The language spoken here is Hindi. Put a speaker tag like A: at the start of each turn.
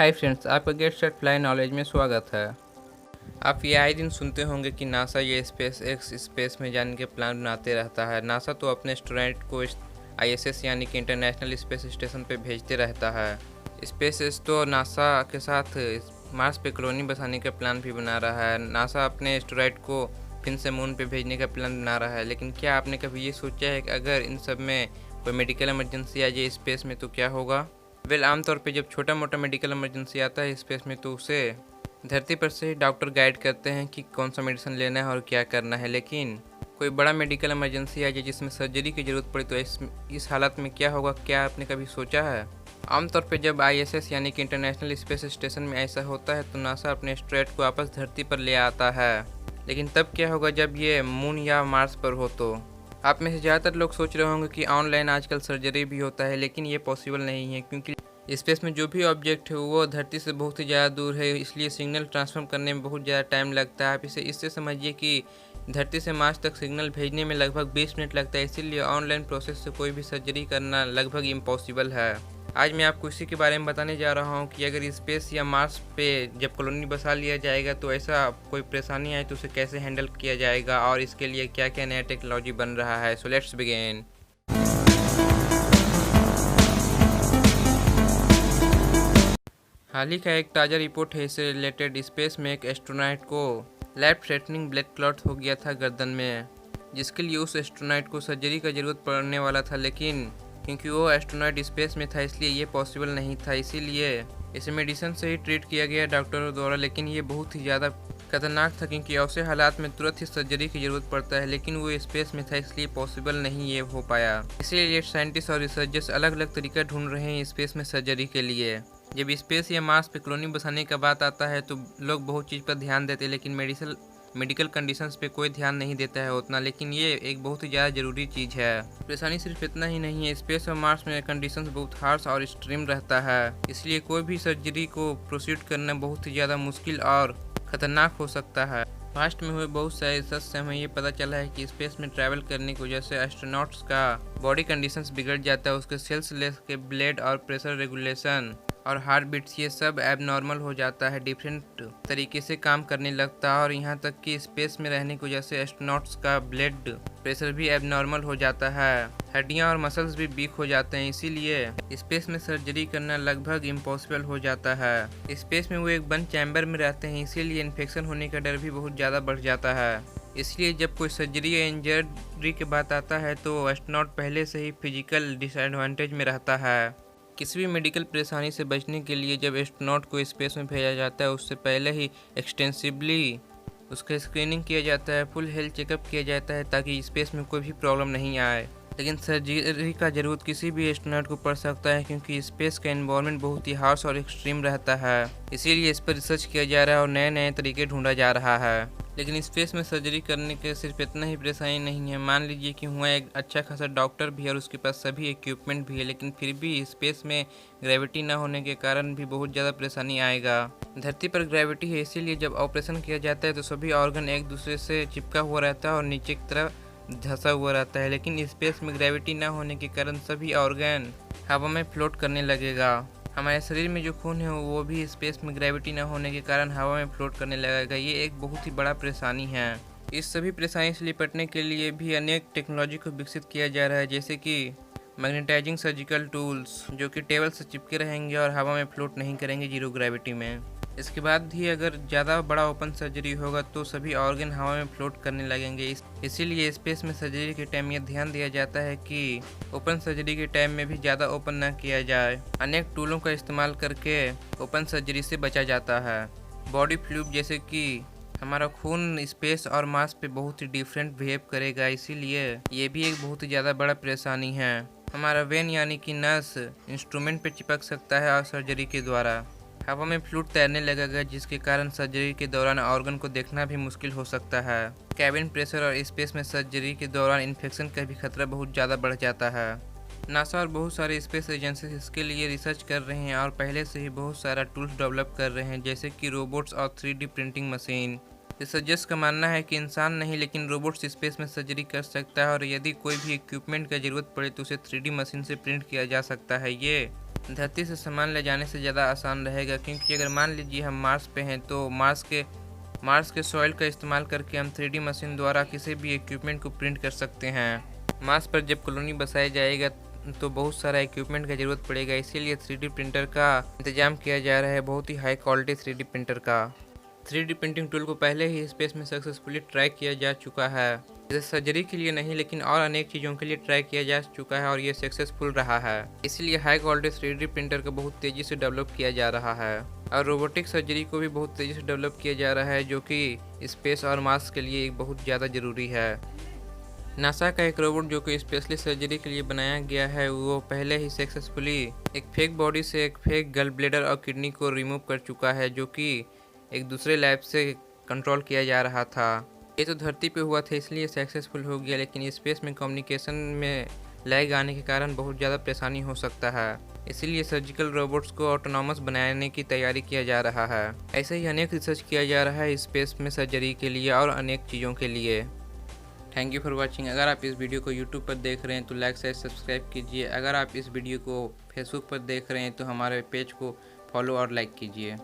A: हाय फ्रेंड्स, आपका गेट सेट फ्लाई नॉलेज में स्वागत है। आप ये आए दिन सुनते होंगे कि नासा ये स्पेस एक्स स्पेस में जाने के प्लान बनाते रहता है। नासा तो अपने स्टूडेंट को आईएसएस यानी कि इंटरनेशनल स्पेस स्टेशन पे भेजते रहता है। स्पेस एक्स तो नासा के साथ मार्स पे कॉलोनी बसाने का प्लान भी बना रहा है। नासा अपने स्टूडेंट को फिर से मून पे भेजने का प्लान बना रहा है। लेकिन क्या आपने कभी ये सोचा है कि अगर इन सब में कोई मेडिकल इमरजेंसी आ जाए स्पेस में तो क्या होगा? आमतौर पे जब छोटा मोटा मेडिकल इमरजेंसी आता है स्पेस में तो उसे धरती पर से ही डॉक्टर गाइड करते हैं कि कौन सा मेडिसिन लेना है और क्या करना है। लेकिन कोई बड़ा मेडिकल इमरजेंसी आ जाए जिसमें सर्जरी की ज़रूरत पड़े तो इस हालत में क्या होगा? क्या आपने कभी सोचा है? आमतौर पे जब आईएसएस यानी कि इंटरनेशनल स्पेस स्टेशन में ऐसा होता है तो नासा अपने एस्ट्रोनॉट को वापस धरती पर ले आता है। लेकिन तब क्या होगा जब ये मून या मार्स पर हो? तो आप में से ज़्यादातर लोग सोच रहे होंगे कि ऑनलाइन आजकल सर्जरी भी होता है, लेकिन ये पॉसिबल नहीं है क्योंकि स्पेस में जो भी ऑब्जेक्ट है वो धरती से बहुत ही ज़्यादा दूर है, इसलिए सिग्नल ट्रांसफर करने में बहुत ज़्यादा टाइम लगता है। आप इसे इससे समझिए कि धरती से मार्स तक सिग्नल भेजने में लगभग 20 मिनट लगता है, इसीलिए ऑनलाइन प्रोसेस से कोई भी सर्जरी करना लगभग इम्पॉसिबल है। आज मैं आपको इसी के बारे में बताने जा रहा हूँ कि अगर स्पेस या मार्स पे जब कॉलोनी बसा लिया जाएगा तो ऐसा कोई परेशानी आए तो उसे कैसे हैंडल किया जाएगा और इसके लिए क्या क्या नया टेक्नोलॉजी बन रहा है। So let's begin. हाल ही का एक ताज़ा रिपोर्ट है इससे रिलेटेड। स्पेस में एक एस्ट्रोनॉट को लाइफ थ्रेटनिंग ब्लड क्लॉट हो गया था गर्दन में, जिसके लिए उस एस्ट्रोनॉट को सर्जरी का ज़रूरत पड़ने वाला था। लेकिन क्योंकि वो एस्ट्रोनॉट स्पेस में था इसलिए ये पॉसिबल नहीं था, इसीलिए इसे मेडिसिन से ही ट्रीट किया गया डॉक्टरों द्वारा। लेकिन ये बहुत ही ज़्यादा खतरनाक था क्योंकि ऐसे हालात में तुरंत ही सर्जरी की ज़रूरत पड़ता है, लेकिन वो स्पेस में था इसलिए पॉसिबल नहीं ये हो पाया। इसलिए साइंटिस्ट और रिसर्चर्स अलग अलग तरीका ढूंढ रहे हैं स्पेस में सर्जरी के लिए। जब स्पेस या मार्स पे कॉलोनी बसाने का बात आता है तो लोग बहुत चीज़ पर ध्यान देते हैं, लेकिन मेडिकल कंडीशंस पे कोई ध्यान नहीं देता है उतना। लेकिन ये एक बहुत ही ज़्यादा ज़रूरी चीज़ है। परेशानी सिर्फ इतना ही नहीं है, स्पेस और मार्स में कंडीशंस बहुत हार्श और एक्सट्रीम रहता है, इसलिए कोई भी सर्जरी को प्रोसीड करना बहुत ही ज़्यादा मुश्किल और ख़तरनाक हो सकता है। पास्ट में हुए बहुत सारे रिसर्च से हमें ये पता चला है कि स्पेस में ट्रैवल करने की वजह से एस्ट्रोनॉट्स का बॉडी कंडीशंस बिगड़ जाता है। उसके सेल्स के ब्लड और प्रेशर रेगुलेशन और हार्ट बीट्स ये सब एबनॉर्मल हो जाता है, डिफरेंट तरीके से काम करने लगता है। और यहाँ तक कि स्पेस में रहने की वजह से एस्ट्रोनॉट्स का ब्लड प्रेशर भी एबनॉर्मल हो जाता है, हड्डियाँ और मसल्स भी वीक हो जाते हैं, इसीलिए स्पेस में सर्जरी करना लगभग इम्पॉसिबल हो जाता है। स्पेस में वो एक बंद चैम्बर में रहते हैं, इसीलिए इन्फेक्शन होने का डर भी बहुत ज़्यादा बढ़ जाता है। इसलिए जब कोई सर्जरी या इंजरी की बात आता है तो एस्ट्रोनॉट पहले से ही फिजिकल डिसएडवांटेज में रहता है। किसी भी मेडिकल परेशानी से बचने के लिए जब एस्ट्रोनॉट को स्पेस में भेजा जाता है उससे पहले ही एक्सटेंसिवली उसका स्क्रीनिंग किया जाता है, फुल हेल्थ चेकअप किया जाता है ताकि स्पेस में कोई भी प्रॉब्लम नहीं आए। लेकिन सर्जरी का ज़रूरत किसी भी एस्ट्रोनॉट को पड़ सकता है क्योंकि स्पेस का एनवायरनमेंट बहुत ही हार्श और एक्सट्रीम रहता है, इसीलिए इस पर रिसर्च किया जा रहा है और नए नए तरीके ढूंढा जा रहा है। लेकिन स्पेस में सर्जरी करने के सिर्फ इतना ही परेशानी नहीं है। मान लीजिए कि हुआ एक अच्छा खासा डॉक्टर भी है और उसके पास सभी इक्विपमेंट भी है, लेकिन फिर भी स्पेस में ग्रेविटी ना होने के कारण भी बहुत ज़्यादा परेशानी आएगा। धरती पर ग्रेविटी है, इसीलिए जब ऑपरेशन किया जाता है तो सभी ऑर्गन एक दूसरे से चिपका हुआ रहता है और नीचे की तरफ धंसा हुआ रहता है। लेकिन स्पेस में ग्रेविटी ना होने के कारण सभी ऑर्गन हवा में फ्लोट करने लगेगा। हमारे शरीर में जो खून है वो भी स्पेस में ग्रेविटी न होने के कारण हवा में फ्लोट करने लगेगा। ये एक बहुत ही बड़ा परेशानी है। इस सभी परेशानी से निपटने के लिए भी अनेक टेक्नोलॉजी को विकसित किया जा रहा है, जैसे कि मैग्नेटाइजिंग सर्जिकल टूल्स जो कि टेबल से चिपके रहेंगे और हवा में फ्लोट नहीं करेंगे जीरो ग्रेविटी में। इसके बाद भी अगर ज़्यादा बड़ा ओपन सर्जरी होगा तो सभी ऑर्गन हवा में फ्लोट करने लगेंगे। इसीलिए स्पेस में सर्जरी के टाइम यह ध्यान दिया जाता है कि ओपन सर्जरी के टाइम में भी ज़्यादा ओपन न किया जाए। अनेक टूलों का इस्तेमाल करके ओपन सर्जरी से बचा जाता है। बॉडी फ्लूइड जैसे कि हमारा खून स्पेस और मास पे बहुत ही डिफरेंट बिहेव करेगा, इसीलिए ये भी एक बहुत ही ज़्यादा बड़ा परेशानी है। हमारा वेन यानी कि नस इंस्ट्रूमेंट पे चिपक सकता है और सर्जरी के द्वारा हवा में फ्लूइड तैरने लगेगा, जिसके कारण सर्जरी के दौरान ऑर्गन को देखना भी मुश्किल हो सकता है। कैबिन प्रेशर और स्पेस में सर्जरी के दौरान इन्फेक्शन का भी खतरा बहुत ज़्यादा बढ़ जाता है। नासा और बहुत सारे स्पेस एजेंसी इसके लिए रिसर्च कर रहे हैं और पहले से ही बहुत सारा टूल्स डेवलप कर रहे हैं, जैसे कि रोबोट्स और 3D प्रिंटिंग मशीन। रिसर्चर्स का मानना है कि इंसान नहीं लेकिन रोबोट्स स्पेस में सर्जरी कर सकता है और यदि कोई भी इक्विपमेंट का ज़रूरत पड़े तो उसे 3D मशीन से प्रिंट किया जा सकता है। ये धरती से सामान ले जाने से ज़्यादा आसान रहेगा, क्योंकि अगर मान लीजिए हम मार्स पे हैं तो मार्स के सॉइल का इस्तेमाल करके हम 3D मशीन द्वारा किसी भी इक्विपमेंट को प्रिंट कर सकते हैं। मार्स पर जब कॉलोनी बसाया जाएगा तो बहुत सारा इक्विपमेंट की ज़रूरत पड़ेगा, इसीलिए 3D प्रिंटर का इंतजाम किया जा रहा है, बहुत ही हाई क्वालिटी 3D प्रिंटर का। 3D प्रिंटिंग टूल को पहले ही स्पेस में सक्सेसफुली ट्राई किया जा चुका है। जैसे सर्जरी के लिए नहीं, लेकिन और अनेक चीज़ों के लिए ट्राई किया जा चुका है और ये सक्सेसफुल रहा है। इसलिए हाई क्वालिटी 3D प्रिंटर को बहुत तेज़ी से डेवलप किया जा रहा है और रोबोटिक सर्जरी को भी बहुत तेज़ी से डेवलप किया जा रहा है, जो कि स्पेस और मार्स के लिए बहुत ज़्यादा ज़रूरी है। नासा का एक रोबोट जो कि स्पेशली सर्जरी के लिए बनाया गया है, वो पहले ही सक्सेसफुली एक फेक बॉडी से एक फेक गल ब्लेडर और किडनी को रिमूव कर चुका है, जो कि एक दूसरे लैब से कंट्रोल किया जा रहा था। ये तो धरती पे हुआ था इसलिए सक्सेसफुल हो गया, लेकिन स्पेस में कम्युनिकेशन में लैग आने के कारण बहुत ज़्यादा परेशानी हो सकता है। इसीलिए सर्जिकल रोबोट्स को ऑटोनॉमस बनाने की तैयारी किया जा रहा है। ऐसे ही अनेक रिसर्च किया जा रहा है स्पेस में सर्जरी के लिए और अनेक चीज़ों के लिए। Thank you for watching. अगर आप इस वीडियो को यूट्यूब पर देख रहे हैं तो लाइक शेयर सब्सक्राइब कीजिए। अगर आप इस वीडियो को फेसबुक पर देख रहे हैं तो हमारे पेज को फॉलो और लाइक कीजिए।